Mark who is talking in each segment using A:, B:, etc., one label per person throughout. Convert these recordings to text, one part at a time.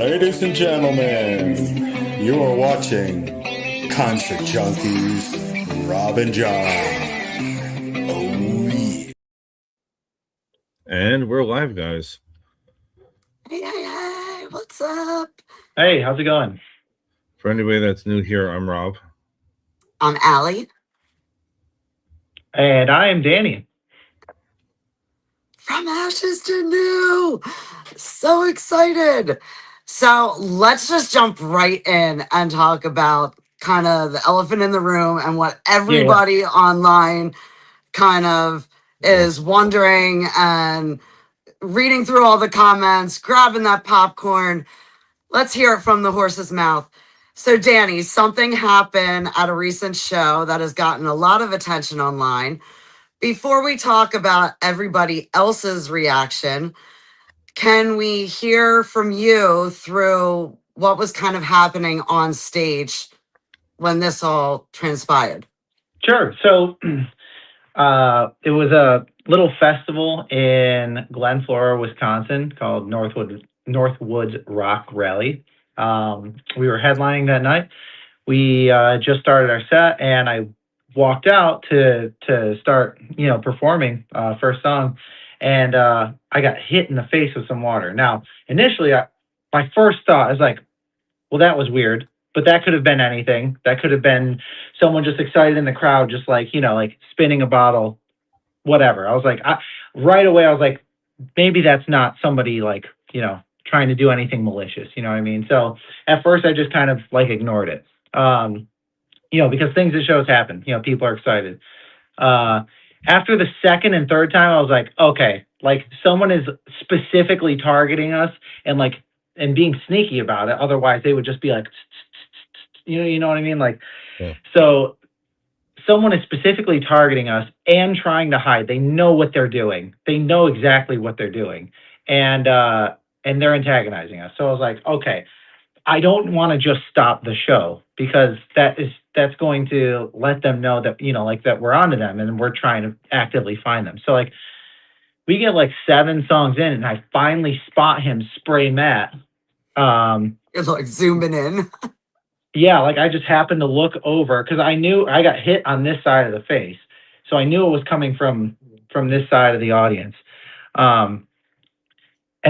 A: Ladies and gentlemen, you are watching Concert Junkies, Rob and John. Oh, yeah.
B: And we're live, guys.
C: Hey, what's up?
D: Hey, how's it going?
B: For anybody that's new here, I'm Rob.
C: I'm Allie
D: And I am Danny.
C: from Ashes to New. So excited. So let's just jump right in and talk about kind of the elephant in the room and what everybody online kind of is wondering and reading through all the comments, grabbing that popcorn. Let's hear it from the horse's mouth. So, Danny, something happened at a recent show that has gotten a lot of attention online. Before we talk about everybody else's reaction, can we hear from you through what was kind of happening on stage when this all transpired?
D: Sure. So it was a little festival in Glen Flora, Wisconsin called Northwoods Rock Rally. We were headlining that night. We just started our set, and I walked out to start, performing first song, and I got hit in the face with some water. Now, initially, my first thought is like, well, that was weird, but that could have been anything. That could have been someone just excited in the crowd, just like, like spinning a bottle, whatever. I was like, right away, I was like, maybe that's not somebody like, trying to do anything malicious. You know what I mean? So at first I just kind of like ignored it. Because things at shows happen, people are excited. After the second and third time, I was like, okay, like someone is specifically targeting us and being sneaky about it. Otherwise they would just be like, you know what I mean? Like, So someone is specifically targeting us and trying to hide. They know what they're doing. They know exactly what they're doing. And they're antagonizing us. So I was like, okay, I don't want to just stop the show because that's going to let them know that, that we're onto them and we're trying to actively find them. So like we get like 7 songs in and I finally spot him spray Matt.
C: It's like zooming in.
D: Yeah, like I just happened to look over because I knew I got hit on this side of the face. So I knew it was coming from this side of the audience. And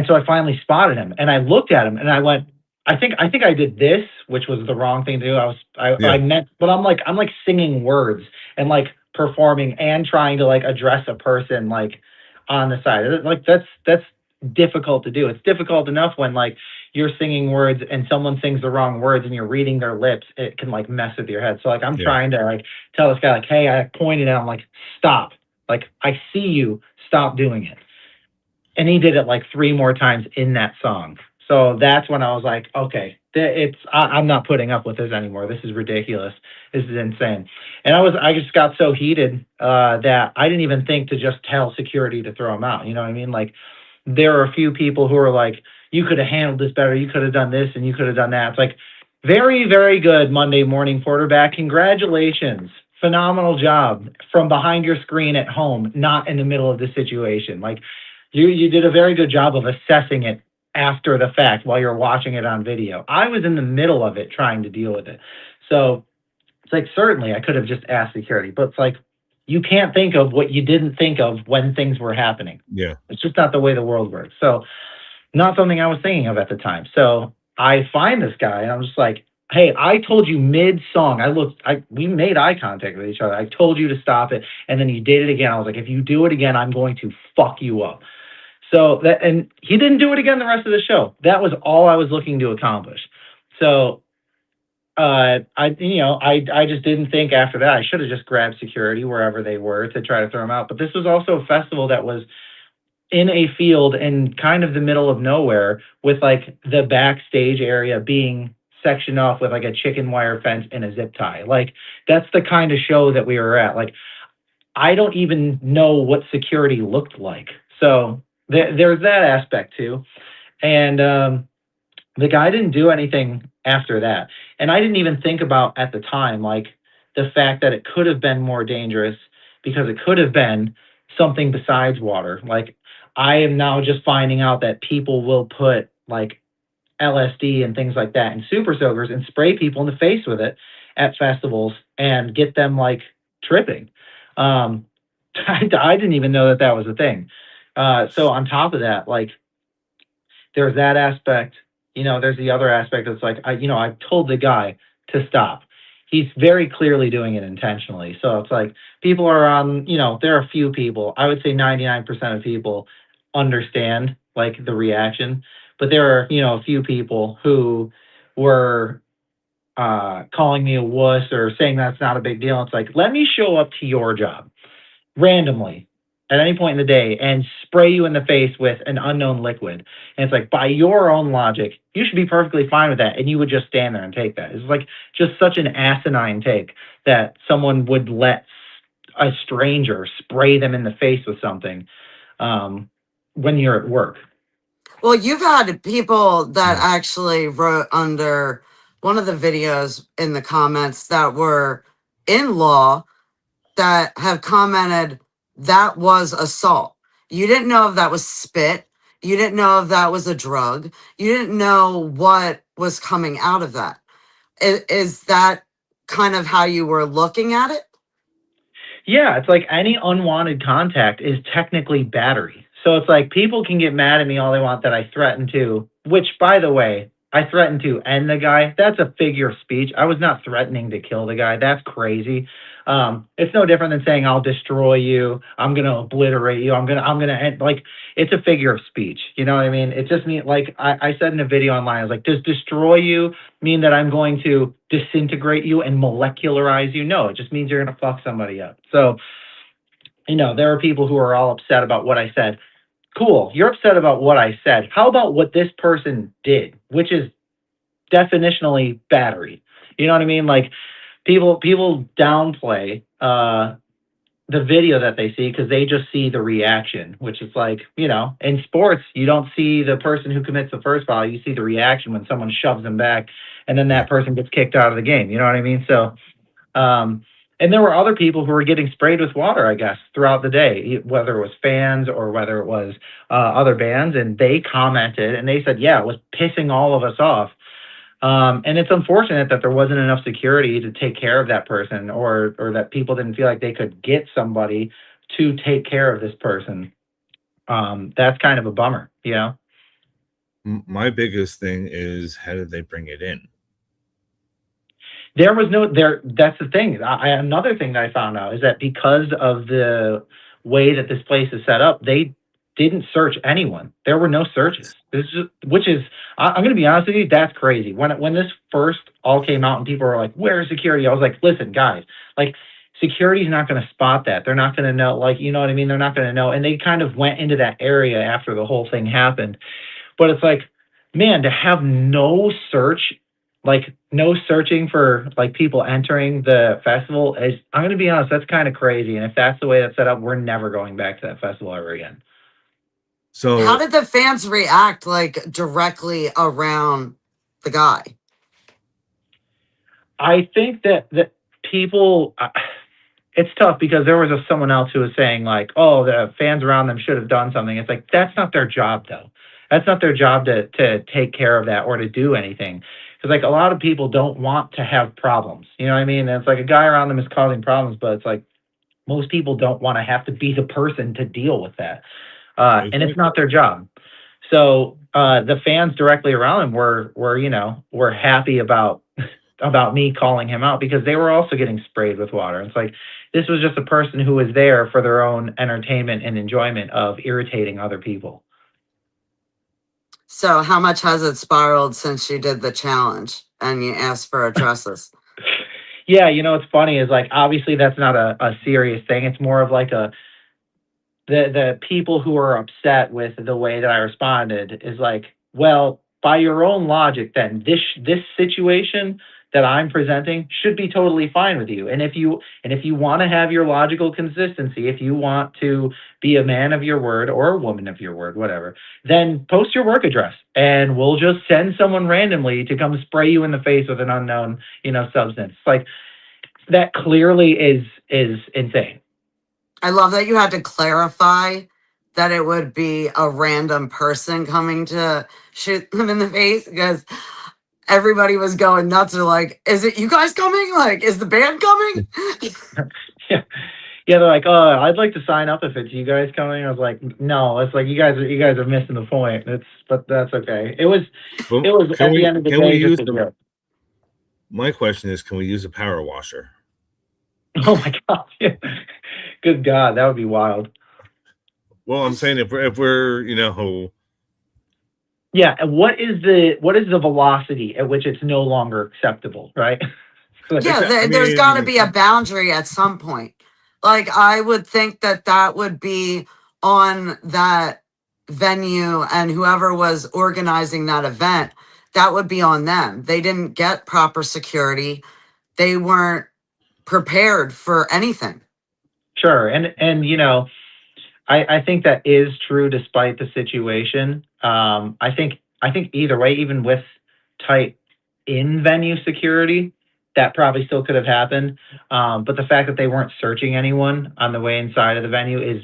D: so I finally spotted him and I looked at him and I went, I think I did this, which was the wrong thing to do. I meant, but I'm like singing words and like performing and trying to like address a person like on the side. Like that's difficult to do. It's difficult enough when like you're singing words and someone sings the wrong words and you're reading their lips. It can like mess with your head. So like I'm trying to like tell this guy like, hey, I pointed at him like, stop. Like I see you, stop doing it. And he did it like 3 more times in that song. So that's when I was like, okay, I'm not putting up with this anymore. This is ridiculous. This is insane. And I just got so heated that I didn't even think to just tell security to throw him out. You know what I mean? Like there are a few people who are like, you could have handled this better. You could have done this and you could have done that. It's like very, very good Monday morning quarterback. Congratulations. Phenomenal job from behind your screen at home, not in the middle of the situation. Like you did a very good job of assessing it after the fact while you're watching it on video. I was in the middle of it trying to deal with it. So it's like, certainly I could have just asked security, but it's like, you can't think of what you didn't think of when things were happening.
B: Yeah.
D: It's just not the way the world works. So not something I was thinking of at the time. So I find this guy and I'm just like, hey, I told you mid-song, we made eye contact with each other. I told you to stop it. And then you did it again. I was like, if you do it again, I'm going to fuck you up. So and he didn't do it again the rest of the show. That was all I was looking to accomplish. So I just didn't think after that. I should have just grabbed security wherever they were to try to throw them out. But this was also a festival that was in a field in kind of the middle of nowhere with like the backstage area being sectioned off with like a chicken wire fence and a zip tie. Like that's the kind of show that we were at. Like I don't even know what security looked like. So there's that aspect too. And the guy didn't do anything after that. And I didn't even think about at the time, like the fact that it could have been more dangerous because it could have been something besides water. Like I am now just finding out that people will put like LSD and things like that and super soakers and spray people in the face with it at festivals and get them like tripping. Um, I didn't even know that that was a thing. So on top of that, like there's that aspect, there's the other aspect that's like, I've told the guy to stop. He's very clearly doing it intentionally. So it's like people are on, there are a few people, I would say 99% of people understand like the reaction, but there are, a few people who were calling me a wuss or saying that's not a big deal. It's like, let me show up to your job randomly at any point in the day and spray you in the face with an unknown liquid. And it's like, by your own logic, you should be perfectly fine with that. And you would just stand there and take that. It's like just such an asinine take that someone would let a stranger spray them in the face with something when you're at work.
C: Well, you've had people that actually wrote under one of the videos in the comments that were in law that have commented that was assault. You didn't know if that was spit. You didn't know if that was a drug. You didn't know what was coming out of that. Is that kind of how you were looking at it?
D: Yeah, it's like any unwanted contact is technically battery. So it's like people can get mad at me all they want that I threatened to, which, by the way, I threatened to end the guy. That's a figure of speech. I was not threatening to kill the guy. That's crazy. It's no different than saying I'll destroy you. I'm gonna obliterate you. I'm gonna end. Like, it's a figure of speech. You know what I mean? It just means, like I said in a video online, I was like, does destroy you mean that I'm going to disintegrate you and molecularize you? No, it just means you're gonna fuck somebody up. So, there are people who are all upset about what I said. Cool, you're upset about what I said. How about what this person did, which is definitionally battery? You know what I mean? Like, people downplay the video that they see because they just see the reaction, which is like, in sports, you don't see the person who commits the first foul. You see the reaction when someone shoves them back and then that person gets kicked out of the game. You know what I mean? So, and there were other people who were getting sprayed with water, I guess, throughout the day, whether it was fans or whether it was other bands. And they commented and they said, yeah, it was pissing all of us off. And it's unfortunate that there wasn't enough security to take care of that person or that people didn't feel like they could get somebody to take care of this person. That's kind of a bummer,
B: My biggest thing is, how did they bring it in?
D: There was no there. That's the thing. Another thing that I found out is that because of the way that this place is set up, they didn't search anyone. There were no searches. Which is, I'm going to be honest with you, that's crazy. When this first all came out and people were like, "Where's security?" I was like, "Listen, guys, like, security's not going to spot that. They're not going to know. Like, you know what I mean? They're not going to know." And they kind of went into that area after the whole thing happened. But it's like, man, to have no search. Like, no searching for like people entering the festival is, I'm going to be honest, that's kind of crazy. And if that's the way that's set up, we're never going back to that festival ever again.
B: So
C: how did the fans react, like, directly around the guy?
D: I think that people, it's tough because there was someone else who was saying like, oh, the fans around them should have done something. It's like, that's not their job though. That's not their job to take care of that or to do anything. Because like a lot of people don't want to have problems. You know what I mean? And it's like a guy around them is causing problems, but it's like most people don't want to have to be the person to deal with that. And it's not their job. So the fans directly around him were happy about me calling him out because they were also getting sprayed with water. It's like, this was just a person who was there for their own entertainment and enjoyment of irritating other people.
C: So how much has it spiraled since you did the challenge and you asked for addresses?
D: Yeah, what's funny is like, obviously that's not a serious thing. It's more of like the people who are upset with the way that I responded is like, well, by your own logic, then this situation that I'm presenting should be totally fine with you. And if you want to have your logical consistency, if you want to be a man of your word or a woman of your word, whatever, then post your work address and we'll just send someone randomly to come spray you in the face with an unknown, substance. Like, that clearly is insane.
C: I love that you had to clarify that it would be a random person coming to shoot them in the face because everybody was going nuts. They're like, is it you guys coming? Like, is the band coming?
D: Yeah. Yeah, they're like, oh, I'd like to sign up if it's you guys coming. I was like, no, it's like you guys are missing the point. But that's okay. It was
B: Can
D: at the end of the
B: we
D: day
B: use
D: just a joke.
B: My question is, can we use a power washer?
D: Oh my god! Yeah. Good God, that would be wild.
B: Well, I'm saying if we're
D: Yeah, and what is the velocity at which it's no longer acceptable, right?
C: Yeah,
B: I
C: there's
B: mean,
C: got to be a boundary at some point. Like, I would think that would be on that venue and whoever was organizing that event, that would be on them. They didn't get proper security. They weren't prepared for anything.
D: Sure, and I think that is true despite the situation. I think either way, even with tight in venue security, that probably still could have happened. But the fact that they weren't searching anyone on the way inside of the venue is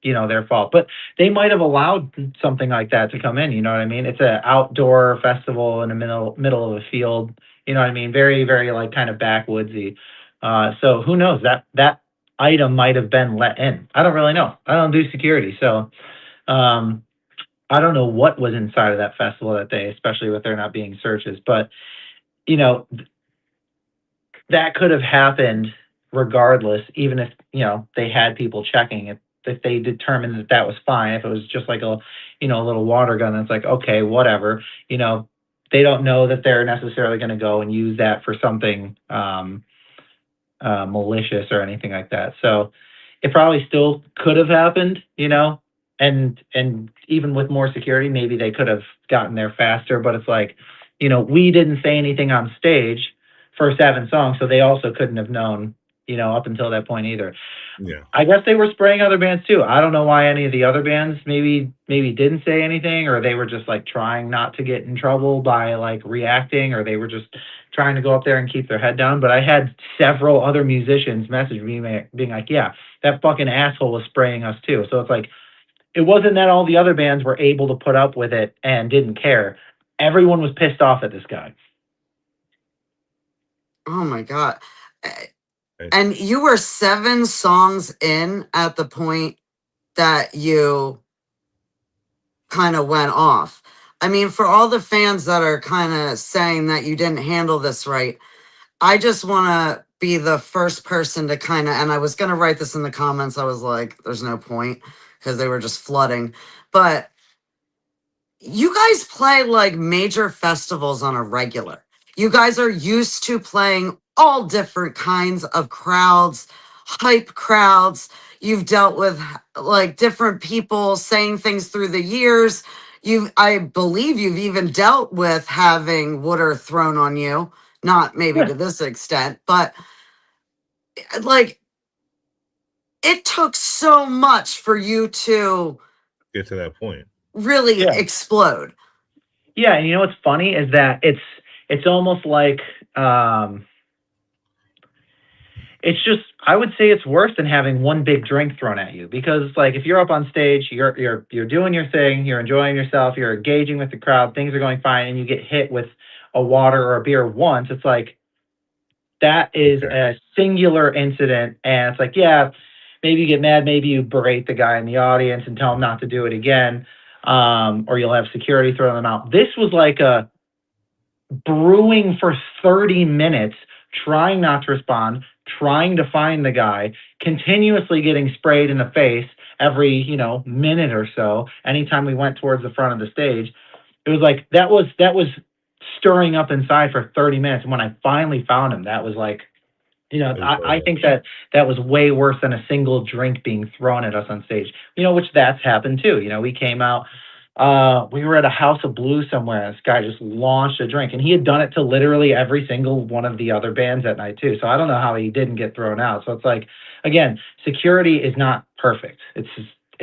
D: their fault. But they might have allowed something like that to come in. You know what I mean? It's an outdoor festival in the middle of a field. You know what I mean? Very, very like kind of backwoodsy. So who knows? That item might have been let in. I don't really know. I don't do security, so I don't know what was inside of that festival that day, especially with there not being searches. But that could have happened regardless, even if they had people checking it. If they determined that was fine, if it was just like a little water gun, that's like, okay, whatever. They don't know that they're necessarily going to go and use that for something malicious or anything like that. So it probably still could have happened, and even with more security, maybe they could have gotten there faster. But it's like, we didn't say anything on stage for 7 songs, so they also couldn't have known, up until that point either.
B: Yeah.
D: I guess they were spraying other bands too. I don't know why any of the other bands maybe didn't say anything, or they were just like trying not to get in trouble by like reacting, or they were just trying to go up there and keep their head down. But I had several other musicians message me being like, yeah, that fucking asshole was spraying us too. So it's like, it wasn't that all the other bands were able to put up with it and didn't care. Everyone was pissed off at this guy.
C: Oh my God. And you were 7 songs in at the point that you kind of went off. I mean, for all the fans that are kind of saying that you didn't handle this right, I just want to be the first person to kind of, and I was going to write this in the comments. I was like, there's no point because they were just flooding. But you guys play like major festivals on a regular. You guys are used to playing all different kinds of crowds, hype crowds. You've dealt with like different people saying things through the years. I believe you've even dealt with having water thrown on you, not maybe to this extent, but like it took so much for you to
B: get to that point,
C: really explode.
D: Yeah, and what's funny is that it's almost like it's just, I would say it's worse than having one big drink thrown at you, because like if you're up on stage, you're doing your thing, you're enjoying yourself, you're engaging with the crowd, things are going fine, and you get hit with a water or a beer once, it's like that is a singular incident, and it's like, yeah, maybe you get mad, maybe you berate the guy in the audience and tell him not to do it again, or you'll have security throw them out. This was like a brewing for 30 minutes, trying not to respond, trying to find the guy, continuously getting sprayed in the face every, minute or so. Anytime we went towards the front of the stage, it was like, that was stirring up inside for 30 minutes. And when I finally found him, that was like, I think that was way worse than a single drink being thrown at us on stage, which that's happened too. We came out, we were at a House of Blues somewhere, and this guy just launched a drink, and he had done it to literally every single one of the other bands that night too. So I don't know how he didn't get thrown out. So it's like, again, security is not perfect. It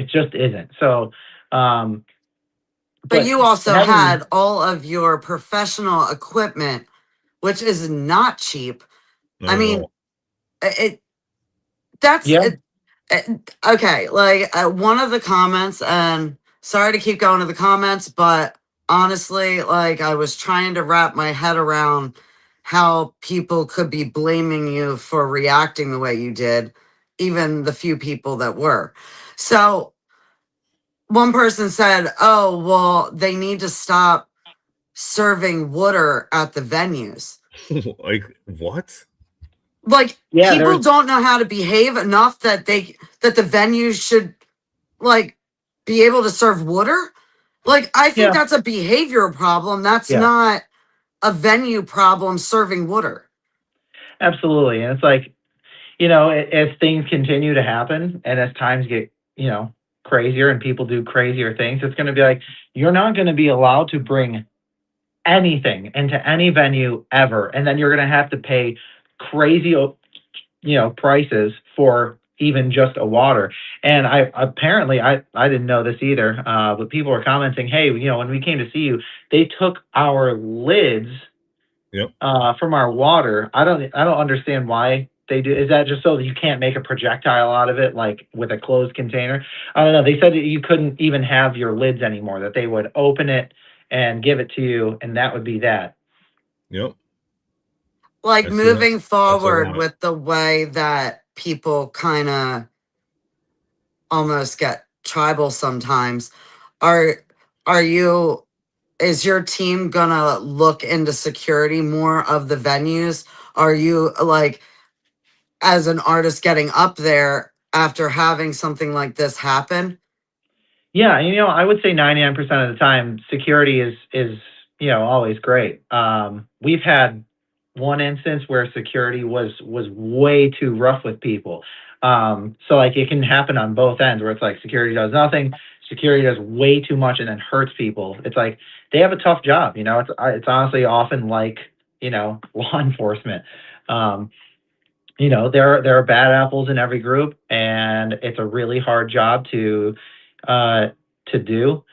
D: just isn't. So,
C: but you also had all of your professional equipment, which is not cheap. I mean, Okay, like one of the comments, and sorry to keep going to the comments, but honestly, like I was trying to wrap my head around how people could be blaming you for reacting the way you did, even the few people that were. So one person said, "Oh, well, they need to stop serving water at the venues."
B: Like what?
C: Like
D: Yeah,
C: people
D: there's
C: don't know how to behave enough that the venues should like be able to serve water. Like I think
D: yeah,
C: that's a behavioral problem. That's
D: yeah,
C: not a venue problem serving water.
D: absolutely. And it's like, as things continue to happen and as times get, crazier and people do crazier things, it's going to be like, you're not going to be allowed to bring anything into any venue ever. And then you're going to have to pay crazy, prices for even just a water. And I didn't know this either, but people were commenting, hey, when we came to see you, they took our lids
B: Yep.
D: from our water. I don't understand why they do. Is that just so that you can't make a projectile out of it, like with a closed container? I don't know. They said that you couldn't even have your lids anymore. That they would open it and give it to you, and that would be that.
B: Yep.
C: Like
B: I see that.
C: moving
B: That's a
C: forward
B: lot.
C: with the way that people kind of almost get tribal sometimes. Are are you is your team gonna look into security more of the venues? Are you like as an artist getting up there after having something like this happen?
D: Yeah, I would say 99% of the time, security is always great. We've had one instance where security was way too rough with people. So like it can happen on both ends where it's like security does nothing, security does way too much and then hurts people. It's like they have a tough job. It's honestly often like law enforcement. Um, there are bad apples in every group, and it's a really hard job uh, to do.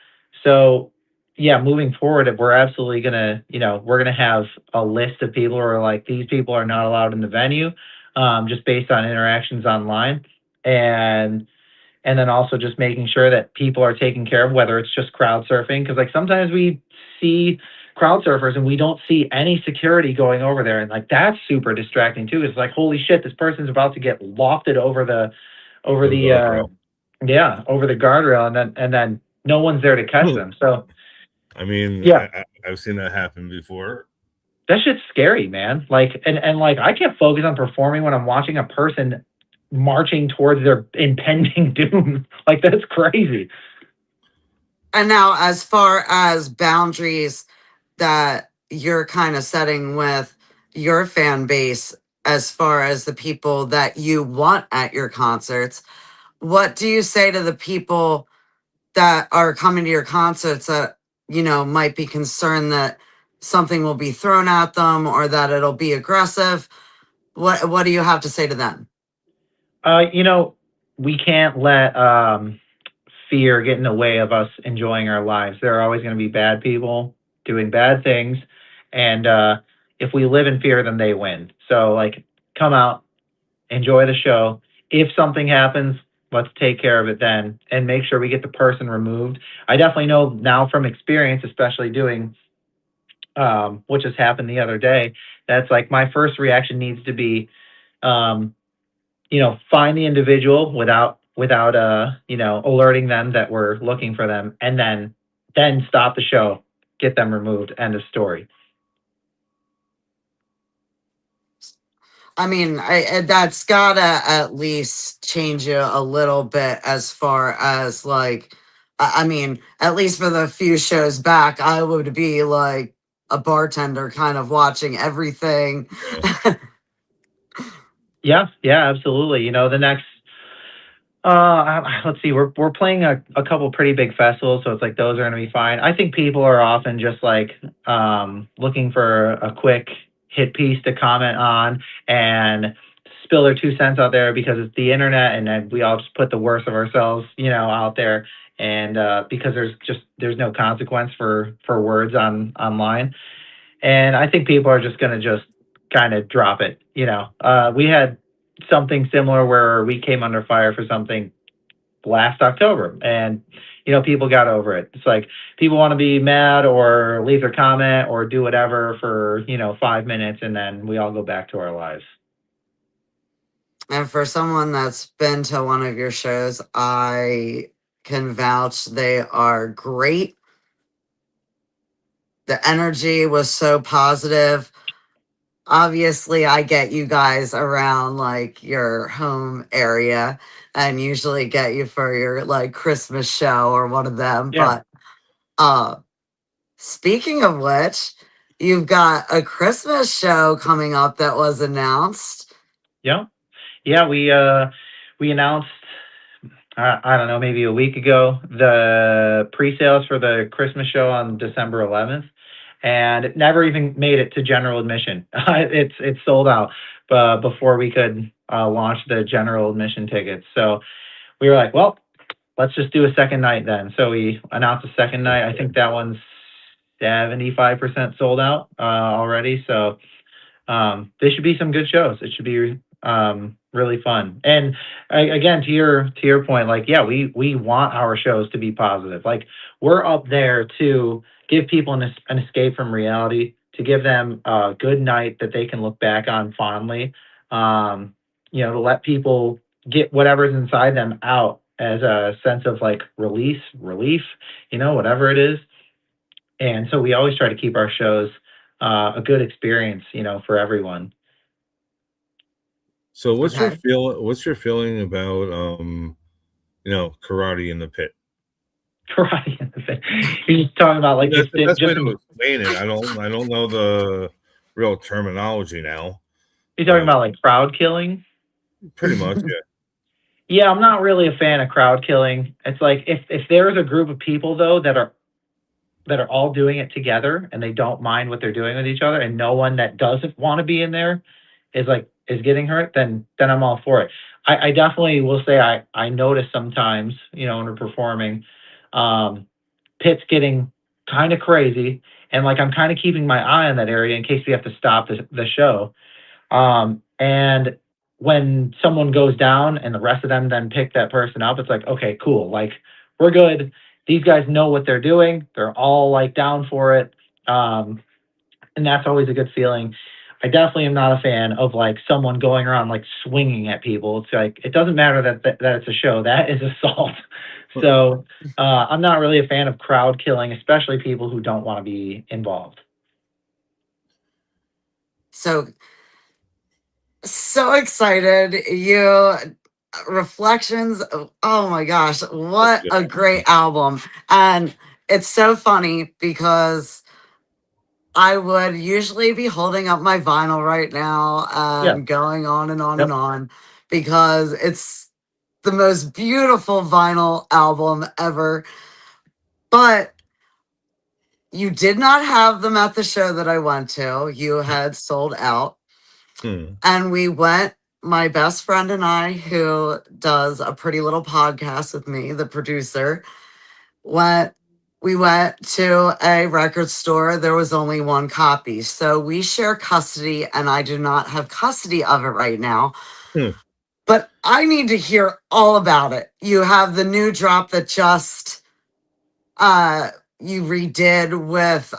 D: So, yeah, moving forward, we're absolutely gonna, we're gonna have a list of people who are like, these people are not allowed in the venue, just based on interactions online, and and then also just making sure that people are taken care of, whether it's just crowd surfing, because like sometimes we see crowd surfers and we don't see any security going over there, and like that's super distracting too. It's like, holy shit, this person's about to get lofted over
B: The
D: the
B: guardrail.
D: over the guardrail, and then no one's there to catch them. So
B: I mean,
D: yeah,
B: I've seen that happen before.
D: that shit's scary, man. Like, and like I can't focus on performing when I'm watching a person marching towards their impending doom. Like that's crazy.
C: And now, as far as boundaries that you're kind of setting with your fan base, as far as the people that you want at your concerts, what do you say to the people that are coming to your concerts that, might be concerned that something will be thrown at them or that it'll be aggressive? What do you have to say to them?
D: We can't let fear get in the way of us enjoying our lives. There are always going to be bad people doing bad things, and if we live in fear, then they win. So, like, come out, enjoy the show. If something happens, let's take care of it then, and make sure we get the person removed. I definitely know now from experience, especially doing which just happened the other day. That's like my first reaction needs to be. Um, find the individual without alerting them that we're looking for them, and then stop the show, get them removed, end of story.
C: I mean, that's gotta at least change you a little bit as far as like, I mean, at least for the few shows back, I would be like a bartender kind of watching everything.
D: Yeah, absolutely. The next let's see, we're playing a couple pretty big festivals, so it's like those are going to be fine. I think people are often just like looking for a quick hit piece to comment on and spill their 2 cents out there because it's the internet, and then we all just put the worst of ourselves, out there, and because there's no consequence for words online, and I think people are just going to just kind of drop it. We had something similar where we came under fire for something last October, and people got over it. It's like people want to be mad or leave their comment or do whatever for 5 minutes, and then we all go back to our lives.
C: And for someone that's been to one of your shows, I can vouch they are great. The energy was so positive. Obviously, I get you guys around like your home area and usually get you for your like Christmas show or one of them.
D: Yeah.
C: But speaking of which, you've got a Christmas show coming up that was announced.
D: Yeah. We announced, I don't know, maybe a week ago, the pre-sales for the Christmas show on December 11th, and it never even made it to general admission. It's sold out before we could launch the general admission tickets. So we were like, well, let's just do a second night then. So we announced a second night. I think that one's 75% sold out already. So they should be some good shows. It should be really fun. And again, to your point, like, yeah, we want our shows to be positive. Like, we're up there to give people an escape from reality, to give them a good night that they can look back on fondly, to let people get whatever's inside them out as a sense of like relief, whatever it is. And so we always try to keep our shows a good experience, for everyone.
B: So what's
C: Okay.
B: your feeling about karate in the pit?
D: Karate in the pit. You're just talking about like
B: That's the best way
D: just
B: to explain it. I don't know the real terminology now.
D: you're talking about like crowd killing.
B: Pretty much, yeah.
D: Yeah, I'm not really a fan of crowd killing. It's like if there is a group of people though that are all doing it together and they don't mind what they're doing with each other, and no one that doesn't want to be in there is getting hurt, then I'm all for it. I definitely will say I notice sometimes, when we're performing, pits getting kind of crazy, and like I'm kind of keeping my eye on that area in case we have to stop the show. And when someone goes down and the rest of them then pick that person up, it's like, okay, cool. Like, we're good. These guys know what they're doing. They're all like down for it. And that's always a good feeling. I definitely am not a fan of like someone going around like swinging at people. It's like, it doesn't matter that it's a show. That is assault. So I'm not really a fan of crowd killing, especially people who don't want to be involved.
C: So excited. You Reflections. Oh my gosh, what a great album. And it's so funny because I would usually be holding up my vinyl right now and going on and on and on because it's the most beautiful vinyl album ever. But you did not have them at the show that I went to. You had sold out. And we went, my best friend and I, who does a Pretty Little Podcast with me, the producer, we went to a record store. There was only one copy. So we share custody, and I do not have custody of it right now. But I need to hear all about it. You have the new drop that just you redid with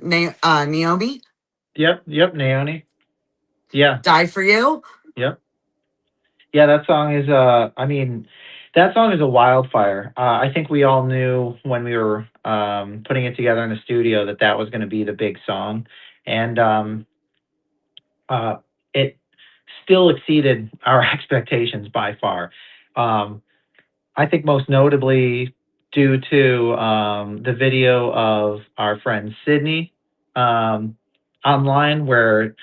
C: Naomi.
D: Yep, Naomi. Yeah.
C: Die for You.
D: Yep. Yeah, that song is that song is a wildfire. I think we all knew when we were putting it together in the studio that was going to be the big song, and it still exceeded our expectations by far. I think most notably due to the video of our friend Sydney online, where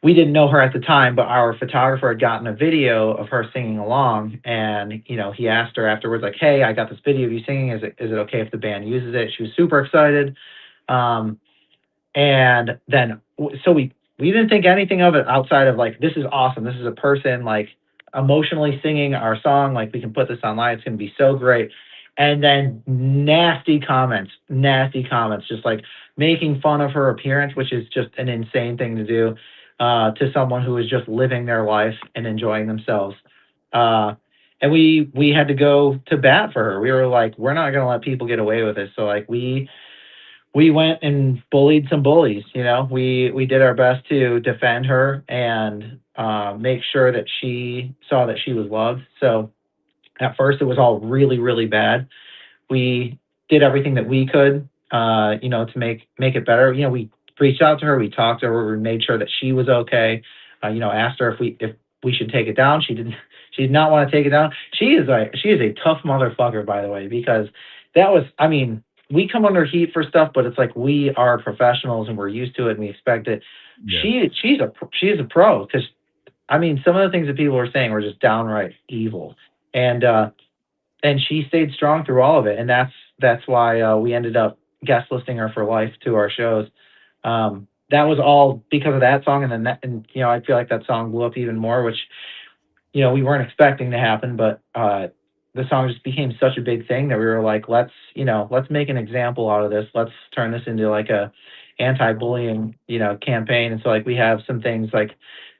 D: we didn't know her at the time, but our photographer had gotten a video of her singing along, and he asked her afterwards, like, "Hey, I got this video of you singing. Is it okay if the band uses it?" She was super excited, and then so we didn't think anything of it outside of like, this is awesome. This is a person like emotionally singing our song. Like, we can put this online. It's going to be so great. And then nasty comments, just like making fun of her appearance, which is just an insane thing to do. to someone who was just living their life and enjoying themselves. And we had to go to bat for her. We were like, we're not gonna let people get away with this. So like we went and bullied some bullies. You know, we did our best to defend her and make sure that she saw that she was loved. So at first, it was all really, really bad. We did everything that we could, to make it better. You know, we reached out to her, we talked to her, we made sure that she was okay. Asked her if we should take it down. She didn't. She did not want to take it down. She is a tough motherfucker, by the way, because that was. I mean, we come under heat for stuff, but it's like we are professionals and we're used to it and we expect it.
B: Yeah.
D: She's a pro, because I mean, some of the things that people were saying were just downright evil, and she stayed strong through all of it, and that's why we ended up guest listing her for life to our shows. That was all because of that song, and then I feel like that song blew up even more, which we weren't expecting to happen, but the song just became such a big thing that we were like, let's make an example out of this. Let's turn this into like a anti-bullying campaign. And so like we have some things like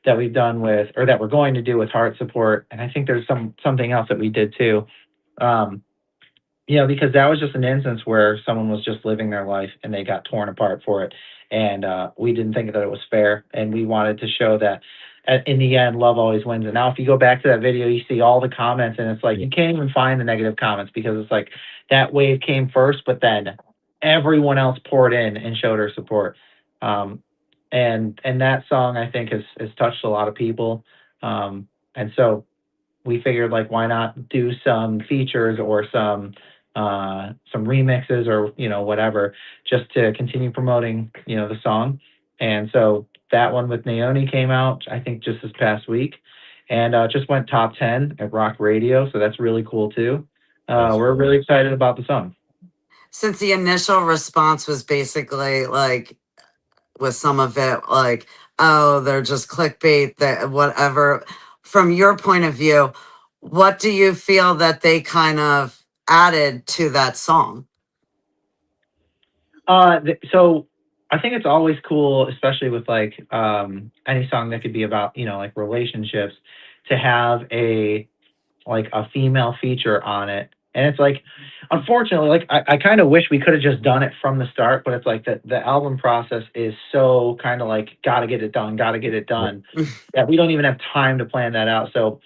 D: that we've done with, or that we're going to do with Heart Support, and I think there's something else that we did too. Because that was just an instance where someone was just living their life and they got torn apart for it. And we didn't think that it was fair. And we wanted to show that in the end, love always wins. And now if you go back to that video, you see all the comments, and it's like, you can't even find the negative comments, because it's like that wave came first, but then everyone else poured in and showed her support. And that song, I think, has touched a lot of people. And so we figured, like, why not do some features or some remixes or whatever, just to continue promoting the song. And so that one with Naomi came out, I think, just this past week, and just went top 10 at Rock Radio. So that's really cool too. We're really excited about the song.
C: Since the initial response was basically like, with some of it like, oh, they're just clickbait, that whatever. From your point of view, what do you feel that they kind of added to that song?
D: So I think it's always cool, especially with like any song that could be about like relationships, to have a female feature on it. And it's like, unfortunately, like I kind of wish we could have just done it from the start, but it's like the album process is so kind of like gotta get it done that we don't even have time to plan that out. So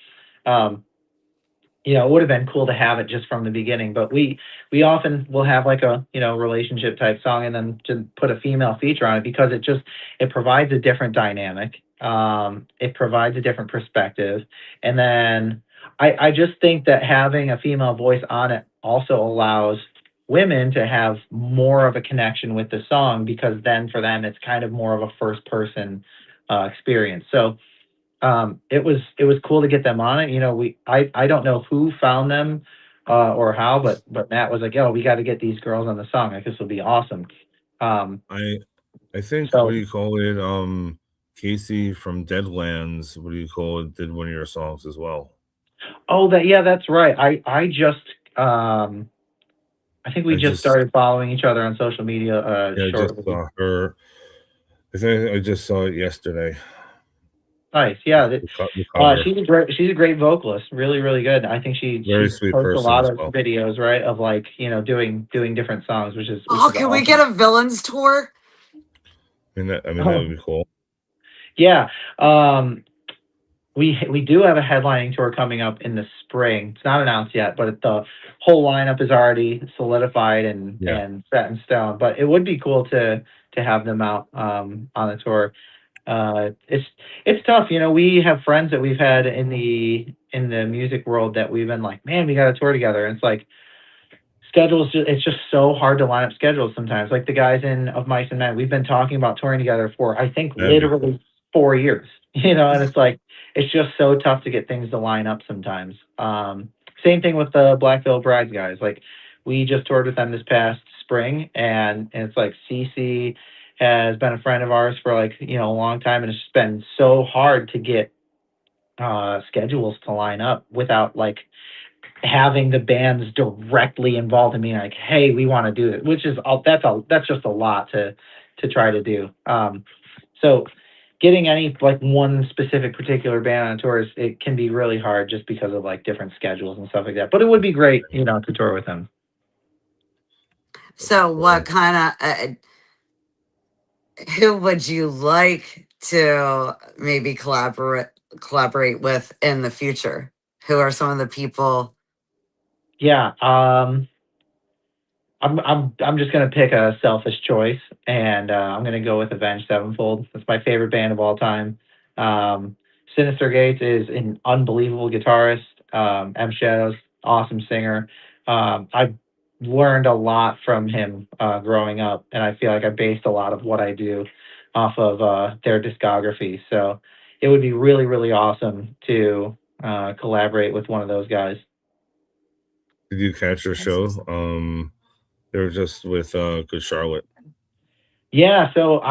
D: it would have been cool to have it just from the beginning, but we often will have like a relationship type song and then to put a female feature on it, because it provides a different dynamic. It provides a different perspective, and then I just think that having a female voice on it also allows women to have more of a connection with the song, because then for them it's kind of more of a first person experience. So it was cool to get them on it. I don't know who found them or how, but Matt was like, "Yo, we got to get these girls on the song. Like, this will be awesome."
B: I think what do you call it? Casey from Deadlands, what do you call it, did one of your songs as well.
D: Oh, that's right. I just I think we just started following each other on social media.
B: I just saw her. I think I just saw it yesterday.
D: Nice, yeah. She's a great vocalist. Really, really good. I think she posts a lot of videos, right, of like doing different songs, which is.
C: Can we get a Villains tour?
B: I mean that would be cool.
D: Yeah, we do have a headlining tour coming up in the spring. It's not announced yet, but the whole lineup is already solidified and set in stone. But it would be cool to have them out on the tour. It's tough, we have friends that we've had in the music world that we've been like, man, we got to tour together. And it's like schedules, it's just so hard to line up schedules sometimes. Like the guys Of Mice and Men, we've been talking about touring together for, I think, literally 4 years, and it's like, it's just so tough to get things to line up sometimes. Same thing with the Black Veil Brides guys. Like, we just toured with them this past spring, and it's like Cece has been a friend of ours for like, a long time, and it's just been so hard to get schedules to line up without like having the bands directly involved in being like, hey, we want to do it, which is that's just a lot to try to do. So getting any like one specific particular band on tour it can be really hard just because of like different schedules and stuff like that. But it would be great, you know, to tour with him.
C: So, what kind of who would you like to maybe collaborate with in the future? Who are some of the people?
D: Yeah, I'm just gonna pick a selfish choice, and I'm gonna go with Avenged Sevenfold. That's my favorite band of all time. Sinister Gates is an unbelievable guitarist. M Shadows, awesome singer. I learned a lot from him growing up, and I feel like I based a lot of what I do off of their discography. So it would be really, really awesome to collaborate with one of those guys.
B: Did you catch their show? They were just with Good Charlotte.
D: Yeah, so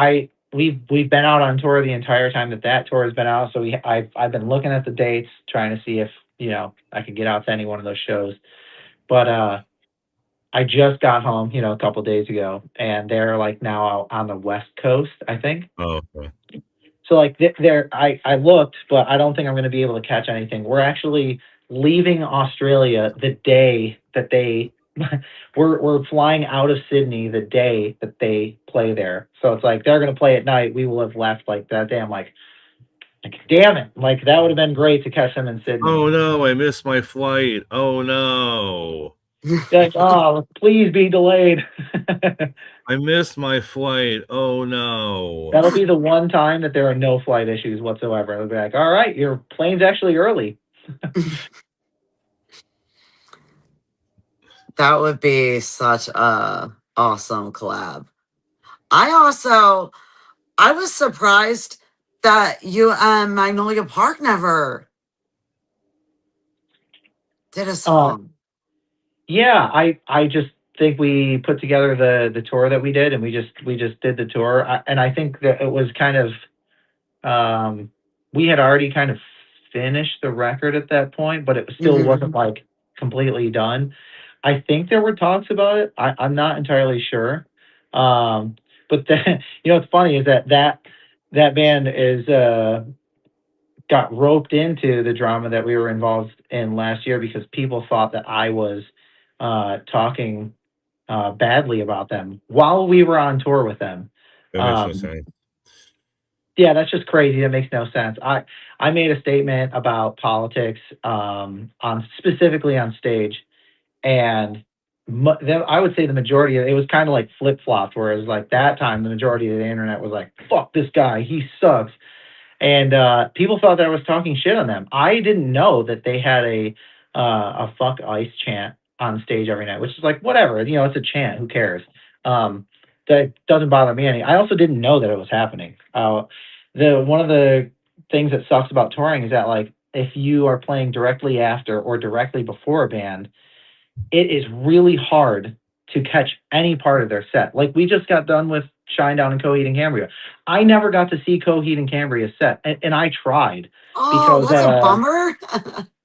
D: we've been out on tour the entire time that tour has been out. So I've been looking at the dates, trying to see if I could get out to any one of those shows. But I just got home, a couple days ago, and they're like now out on the West Coast, I think.
B: Oh, okay.
D: So like I looked, but I don't think I'm going to be able to catch anything. We're actually leaving Australia the day that they we're flying out of Sydney the day that they play there. So it's like they're going to play at night. We will have left like that day. I'm like damn it! Like that would have been great to catch them in Sydney.
B: Oh no, I missed my flight. Oh no.
D: Like, oh, please be delayed.
B: I missed my flight. Oh no.
D: That'll be the one time that there are no flight issues whatsoever. It'll be like, all right, your plane's actually early.
C: That would be such a awesome collab. I was surprised that you and Magnolia Park never did a song.
D: Yeah, I just think we put together the tour that we did, and we just did the tour. And I think that it was kind of we had already kind of finished the record at that point, but it still wasn't like completely done. I think there were talks about it. I'm not entirely sure. But then, what's funny is that band is got roped into the drama that we were involved in last year because people thought that I was talking badly about them while we were on tour with them.
B: That makes no sense.
D: Yeah, that's just crazy. That makes no sense. I made a statement about politics specifically on stage, and I would say the majority of it was kind of like flip-flopped, whereas like that time the majority of the internet was like, fuck this guy, he sucks. And people thought that I was talking shit on them. I didn't know that they had a fuck ICE chant on stage every night, which is like, whatever, it's a chant, who cares? That doesn't bother me any. I also didn't know that it was happening. One of the things that sucks about touring is that like if you are playing directly after or directly before a band, it is really hard to catch any part of their set. Like we just got done with Shinedown and Coheed and Cambria. I never got to see Coheed and Cambria's set, and I tried.
C: Oh, because, that's a bummer.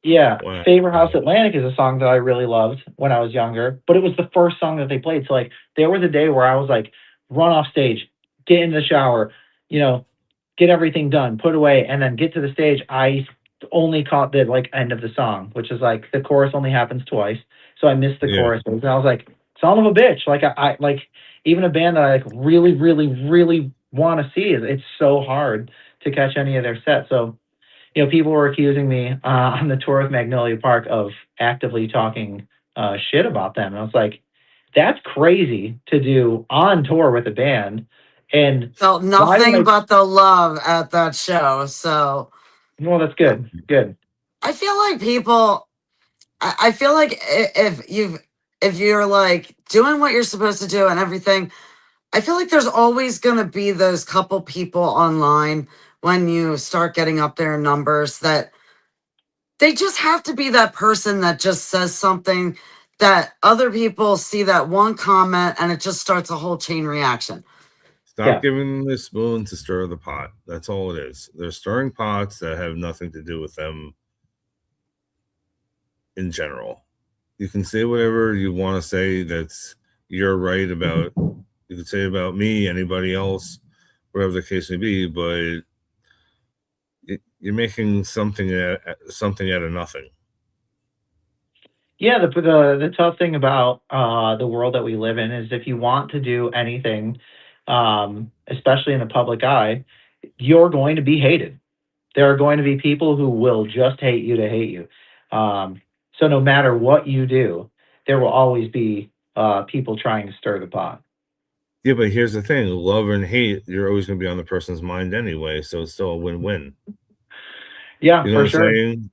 D: Yeah,
B: Wow.
D: Favorite House Atlantic is a song that I really loved when I was younger, but it was the first song that they played. So like there was a day where I was like, run off stage, get in the shower, get everything done, put away, and then get to the stage. I only caught the like end of the song, which is like the chorus only happens twice. So I missed the chorus, and I was like, son of a bitch. Like I like even a band that I like really, really, really want to see, it's so hard to catch any of their sets. So, people were accusing me on the tour with Magnolia Park of actively talking shit about them. And I was like, that's crazy to do on tour with a band. And
C: felt nothing but the love at that show. So,
D: well, that's good. Good.
C: I feel like people. I feel like if you're like doing what you're supposed to do and everything, I feel like there's always going to be those couple people online when you start getting up there in numbers that they just have to be that person that just says something that other people see that one comment and it just starts a whole chain reaction.
B: Stop giving them the spoon to stir the pot. That's all it is. They're stirring pots that have nothing to do with them in general. You can say whatever you want to say that's you're right about. You can say about me, anybody else, whatever the case may be, but you're making something out of nothing.
D: Yeah, the tough thing about the world that we live in is if you want to do anything, especially in the public eye, you're going to be hated. There are going to be people who will just hate you to hate you. So no matter what you do, there will always be people trying to stir the pot.
B: Yeah, but here's the thing: love and hate, you're always going to be on the person's mind anyway, so it's still a win-win.
D: Yeah,
B: You know
D: for
B: what I'm
D: sure.
B: saying?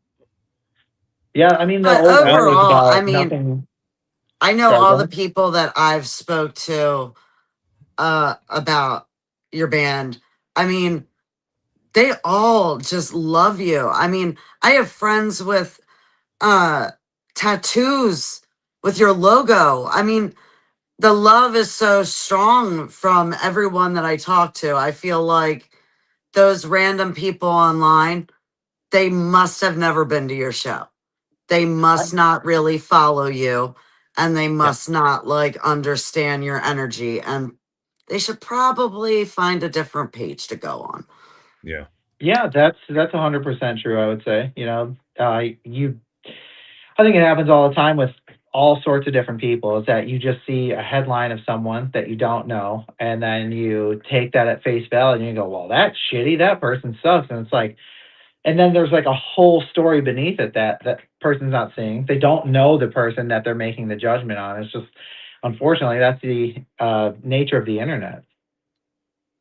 D: Yeah, I mean the
C: But
D: old adage
C: overall, I
D: about
C: mean,
D: nothing.
C: I know
D: Sorry, go
C: all the
D: ahead.
C: people that I've spoke to about your band. I mean, they all just love you. I mean, I have friends with uh tattoos with your logo. I mean, the love is so strong from everyone that I talk to. I feel like those random people online, they must have never been to your show. They
D: I,
C: must not really follow you, and they
D: yeah,
C: must not like understand your energy, and they should probably find a different page to go on.
B: Yeah.
D: yeah, that's 100% true. I would say, I think it happens all the time with all sorts of different people. Is that you just see a headline of someone that you don't know, and then you take that at face value, and you go, "Well, that's shitty. That person sucks." And it's like, and then there's like a whole story beneath it that person's not seeing. They don't know the person that they're making the judgment on. It's just, unfortunately, that's the nature of the internet.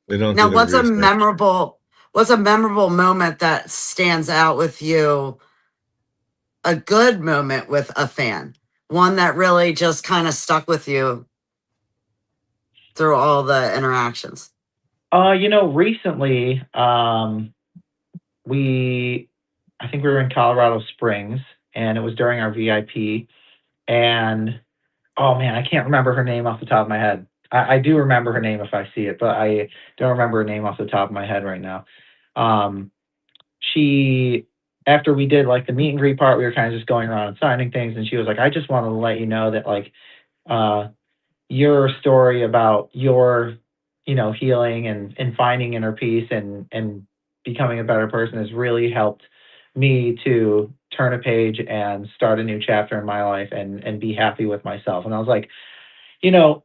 B: They don't
C: Now,
B: do the research.
C: what's a memorable moment that stands out with you? A good moment with a fan, one that really just kind of stuck with you through all the interactions.
D: Recently, we, I think we were in Colorado Springs, and it was during our VIP, and oh man, I can't remember her name off the top of my head. I do remember her name if I see it, but I don't remember her name off the top of my head right now. Um, she, after we did like the meet and greet part, we were kind of just going around and signing things, and she was like, "I just wanted to let you know that like uh, your story about your, healing and finding inner peace and becoming a better person has really helped me to turn a page and start a new chapter in my life and be happy with myself." And I was like, you know,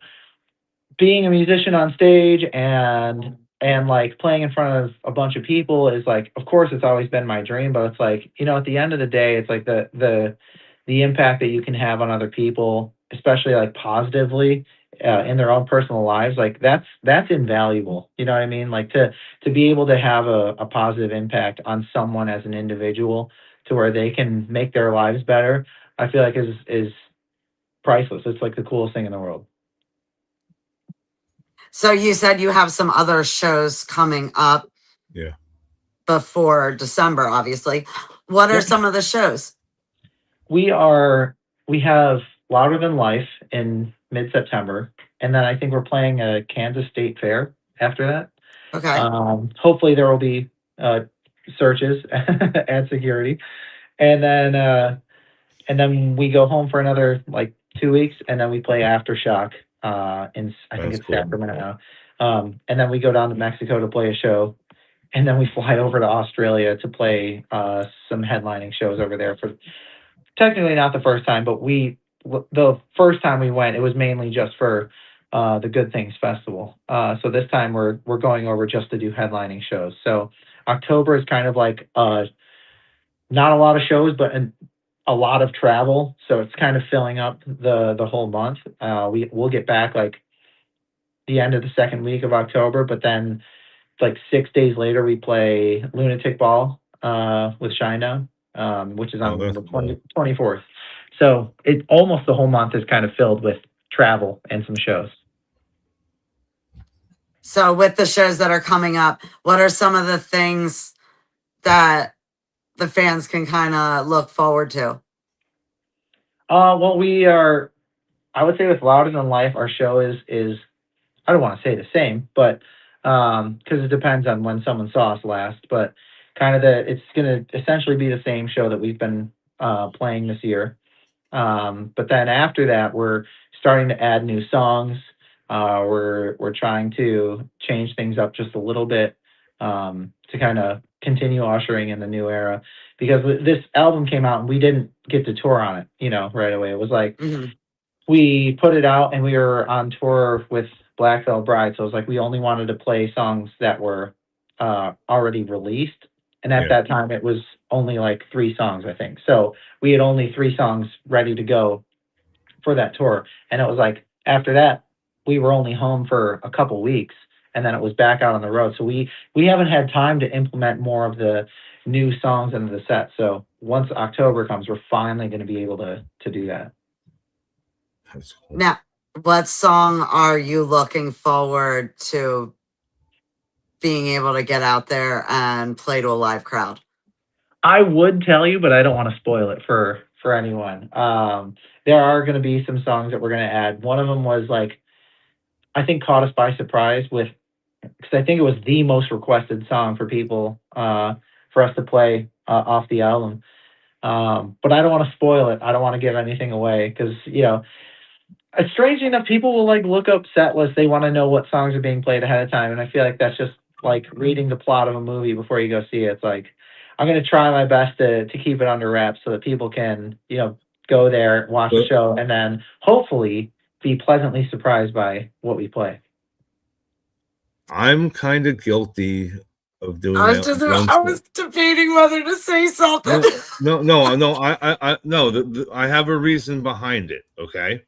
D: being a musician on stage and like playing in front of a bunch of people is like, of course it's always been my dream, but it's like, at the end of the day, it's like the impact that you can have on other people, especially like positively in their own personal lives, like that's invaluable. You know what I mean? Like to be able to have a positive impact on someone as an individual to where they can make their lives better, I feel like is priceless. It's like the coolest thing in the world.
C: So you said you have some other shows coming up
B: Yeah.
C: before December, obviously. What are
D: Yep.
C: some of the shows?
D: We have Louder Than Life in mid-September, and then I think we're playing a Kansas State Fair after that.
C: Okay.
D: Hopefully there will be searches at security, and then we go home for another like 2 weeks, and then we play Aftershock in I think
B: That's
D: it's
B: cool.
D: Sacramento, and then we go down to Mexico to play a show, and then we fly over to Australia to play some headlining shows over there for technically not the first time, but the first time we went, it was mainly just for the Good Things Festival. So this time we're going over just to do headlining shows. So October is kind of like not a lot of shows, but a lot of travel. So it's kind of filling up the whole month. We'll get back like the end of the second week of October, but then like 6 days later we play Lunatic Ball with Shinedown, which is
B: Oh,
D: on
B: that's
D: the
B: cool.
D: 24th. So it almost the whole month is kind of filled with travel and some shows.
C: So with the shows that are coming up, what are some of the things that the fans can kind of look forward to?
D: Well, I would say with Louder Than Life, our show is I don't want to say the same, but because it depends on when someone saw us last, but kind of it's going to essentially be the same show that we've been playing this year. But then after that, we're starting to add new songs. We're trying to change things up just a little bit to kind of continue ushering in the new era, because this album came out and we didn't get to tour on it, right away. It was like
C: Mhm.
D: we put it out and we were on tour with Black Veil Bride, so it was like we only wanted to play songs that were already released, and at
B: Yeah.
D: that time it was only like 3 songs, I think. So we had only 3 songs ready to go for that tour, and it was like after that we were only home for a couple weeks, and then it was back out on the road. So we haven't had time to implement more of the new songs into the set. So once October comes, we're finally going to be able to do that.
B: That's cool.
C: Now, what song are you looking forward to being able to get out there and play to a live crowd?
D: I would tell you, but I don't want to spoil it for anyone. There are going to be some songs that we're going to add. One of them was like, I think, Caught Us by Surprise, with, because I think it was the most requested song for people for us to play off the album. But I don't want to spoil it. I don't want to give anything away, because strangely enough, people will like look up set lists. They want to know what songs are being played ahead of time, and I feel like that's just like reading the plot of a movie before you go see it. It's like, I'm going to try my best to keep it under wraps so that people can go there, watch the show, and then hopefully be pleasantly surprised by what we play.
B: I'm kind of guilty of doing
C: I
B: that.
C: I was debating whether to say something.
B: No. I have a reason behind it. Okay.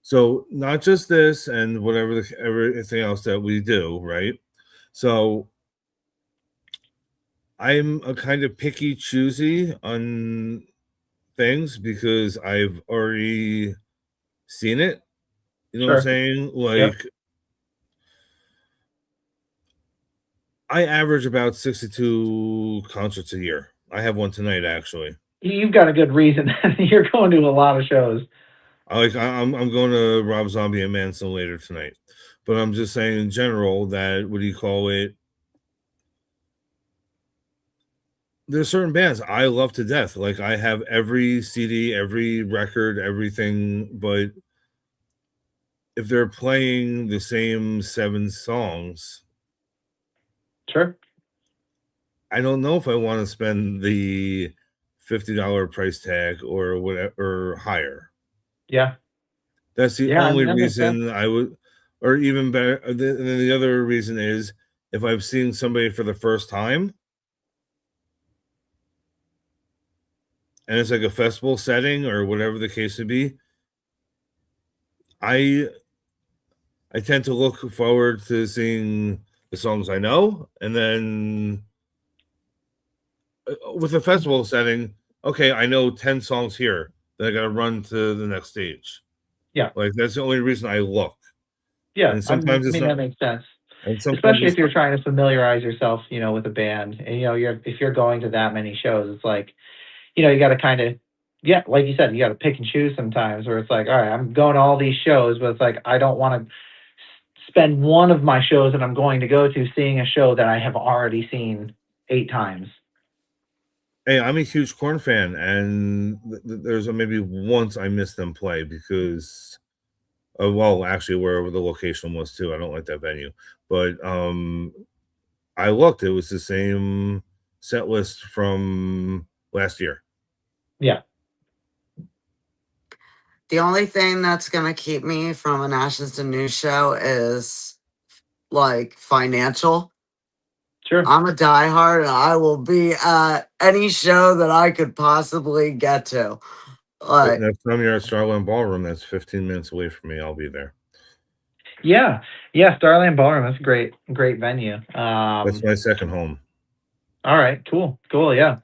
B: So not just this and everything else that we do, right? So I'm a kind of picky choosy on things because I've already seen it. You know what I'm saying? Like,
D: Yep.
B: I average about 62 concerts a year. I have one tonight, actually.
D: You've got a good reason. You're going to a lot of shows.
B: I'm going to Rob Zombie and Manson later tonight. But I'm just saying in general that, there's certain bands I love to death. Like, I have every CD, every record, everything. But if they're playing the same 7 songs,
D: sure,
B: I don't know if I want to spend the $50 price tag or whatever or higher.
D: Yeah.
B: That's the only reason I would, or even better. The other reason is if I've seen somebody for the first time and it's like a festival setting or whatever the case would be, I tend to look forward to seeing the songs I know, and then with a festival setting, okay, I know 10 songs here that I got to run to the next stage.
D: Yeah,
B: like that's the only reason I look.
D: Yeah,
B: and sometimes
D: that makes sense.
B: And
D: especially if you're trying to familiarize yourself, with a band, and if you're going to that many shows, it's like, you got to kind of, like you said, you got to pick and choose sometimes. Where it's like, all right, I'm going to all these shows, but it's like I don't want to spend one of my shows that I'm going to go to seeing a show that I have already seen 8 times.
B: Hey, I'm a huge Korn fan, and there's maybe once I missed them play because, well, actually, wherever the location was too. I don't like that venue, but I looked. It was the same set list from last year.
C: Yeah. The only thing that's gonna keep me from an Ashes to New show is like financial.
D: Sure.
C: I'm a diehard, and I will be at any show that I could possibly get to. Like,
B: next time you're at Starland Ballroom, that's 15 minutes away from me. I'll be there.
D: Yeah, Starland Ballroom. That's a great venue.
B: That's my second home.
D: All right, cool. Yeah.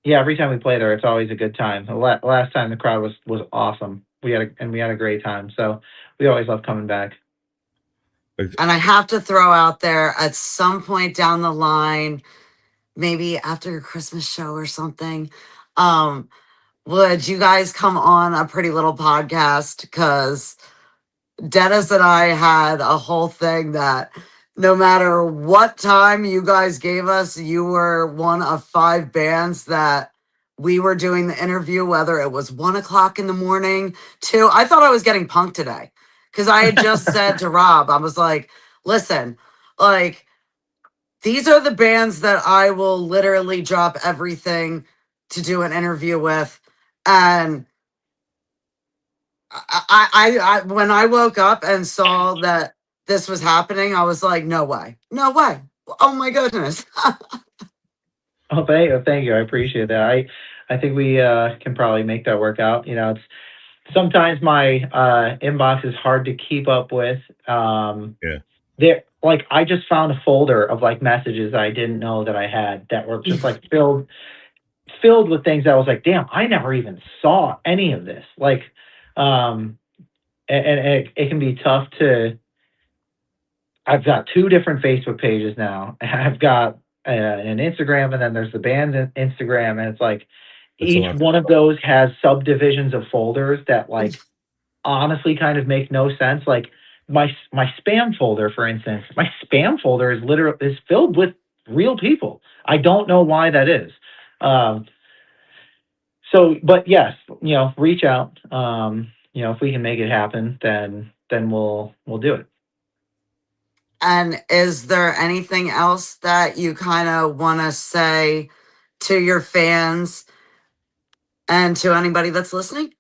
D: Every time we play there, it's always a good time. The last time the crowd was awesome. We had a great time. So we always love coming back.
C: And I have to throw out there at some point down the line, maybe after a Christmas show or something, would you guys come on a Pretty Little podcast? Because Dennis and I had a whole thing that no matter what time you guys gave us, you were one of 5 bands that we were doing the interview, whether it was 1 o'clock in the morning, 2. I thought I was getting punked today. Because I had just said to Rob, I was like, listen, like, these are the bands that I will literally drop everything to do an interview with. And I when I woke up and saw that this was happening, I was like, no way. No way. Oh my goodness.
D: Oh, thank you. I appreciate that. I think we can probably make that work out. You know, it's sometimes my inbox is hard to keep up with.
B: Yeah.
D: There, like, I just found a folder of like messages I didn't know that I had that were just like filled with things that I was like, damn, I never even saw any of this. Like, and it can be tough to. I've got 2 different Facebook pages now. I've got an Instagram, and then there's the band's Instagram, and it's like
B: That's a
D: each
B: lot.
D: one of those has subdivisions of folders that like honestly kind of make no sense. Like my spam folder, for instance, my spam folder is filled with real people. I don't know why that is. So, but yes, you know, reach out. You know, if we can make it happen, then we'll do it.
C: And is there anything else that you kind of want to say to your fans and to anybody that's listening?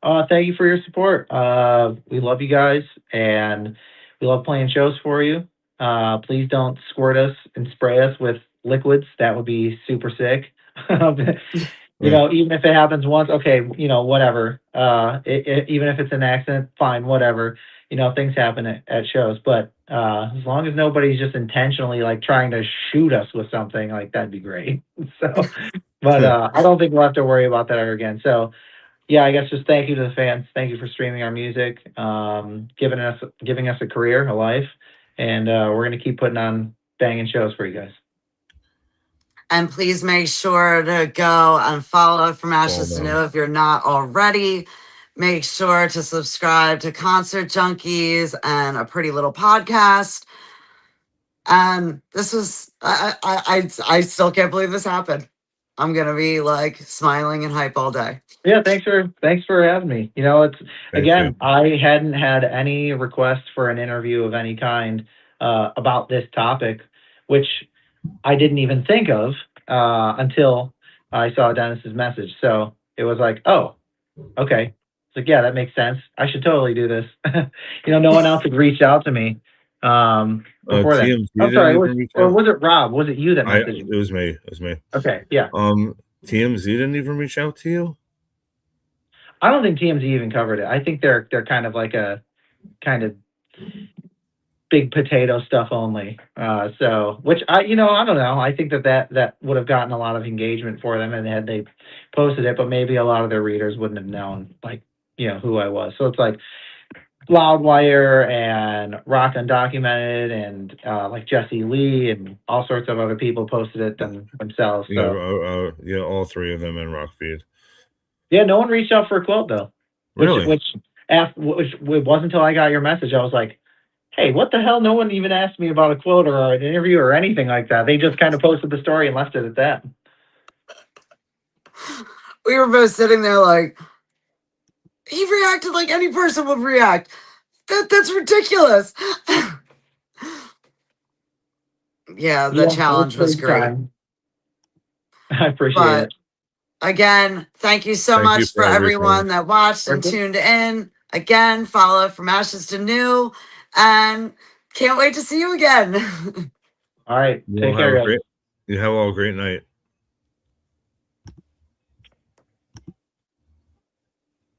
D: Thank you for your support. We love you guys, and we love playing shows for you. Please don't squirt us and spray us with liquids. That would be super sick. You know, even if it happens once, okay, you know, whatever. Even if it's an accident, fine, whatever. You know, things happen at shows, but as long as nobody's just intentionally like trying to shoot us with something, like that'd be great. So, but I don't think we'll have to worry about that ever again. So, yeah, I guess just thank you to the fans. Thank you for streaming our music, giving us a career, a life, and we're gonna keep putting on banging shows for you guys.
C: And please make sure to go and follow From Ashes to
B: Follow.
C: New if you're not already. Make sure to subscribe to Concert Junkies and A Pretty Little Podcast. And this was, I still can't believe this happened. I'm gonna be like smiling and hype all day.
D: Yeah, thanks for having me. You know, it's
B: Thank
D: again,
B: you.
D: I hadn't had any requests for an interview of any kind about this topic, which I didn't even think of until I saw Dennis's message. So it was like, oh, okay. It's like, yeah, that makes sense. I should totally do this. You know, no one else had reached out to me before that.
B: TMZ
D: I'm sorry,
B: didn't even reach
D: or
B: out?
D: was it Rob? Was it you that messaged me?
B: It was me. It was me.
D: Okay, yeah.
B: TMZ didn't even reach out to you?
D: I don't think TMZ even covered it. I think they're kind of like a kind of big potato stuff only. So, which I don't know. I think that would have gotten a lot of engagement for them, and had they posted it, but maybe a lot of their readers wouldn't have known, like, you know, who I was. So it's like Loudwire and Rock Undocumented and like Jesse Lee and all sorts of other people posted it themselves. So.
B: Yeah, all 3 of them in Rockfeed.
D: Yeah, no one reached out for a quote though.
B: Really?
D: Which it wasn't until I got your message I was like, hey, what the hell? No one even asked me about a quote or an interview or anything like that. They just kind of posted the story and left it at that.
C: We were both sitting there like, he reacted like any person would react. That's ridiculous. Yeah, the challenge was great.
D: Time. I appreciate it.
C: Again, thank you so much for everyone that watched and tuned in. Again, follow From Ashes to New, and can't wait to see you again.
D: All right. Take care, guys.
B: You have all a great night.